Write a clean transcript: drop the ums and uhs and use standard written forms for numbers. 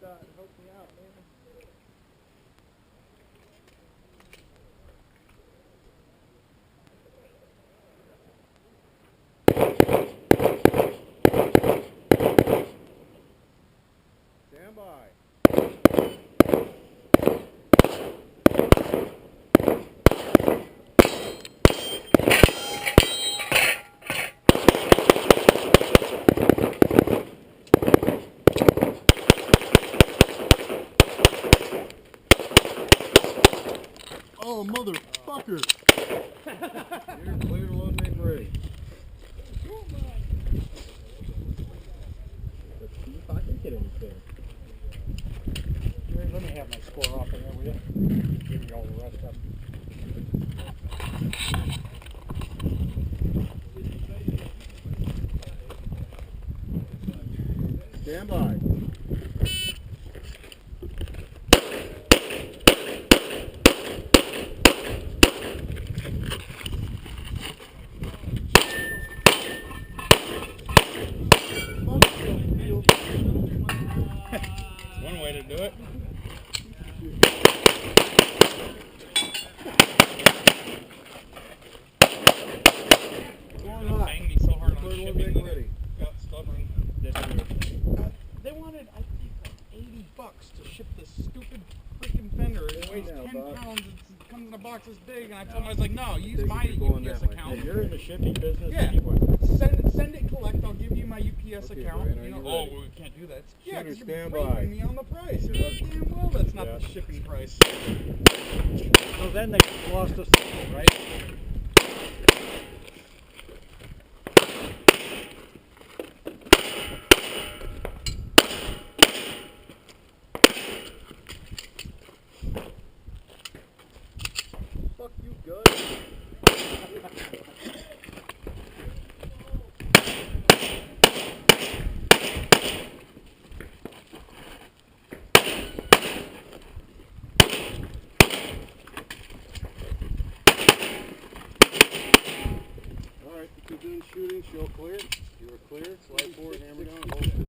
Help me out, man. Stand by. Oh, motherfucker! You're clear to load and ready. Let's see if I can hit anything. Here, let me have my score off in there, will you? Give you all the rest of them. Stand by. One way to do it. Going hot. Banged me so hard on Clear to load shipping. and ready. Got stubborn. They wanted, I think, like $80 to ship this stupid freaking fender. It weighs 10 pounds. It comes in a box this big, and I told them, I was like, no, use my UPS account. You're in the shipping business Yeah. anyway. Send it collect. I'll give you my UPS account. Brian, are You know, you oh, ready? well, we can't do that. Shooter, Yeah, because you're stand breaking by. me on the price. You know damn well that's not Yeah. the shipping price. So then they lost us, right? Fuck you, good. Alright, keep doing shooting, show clear. You are clear, slide forward, hammer down, hold it.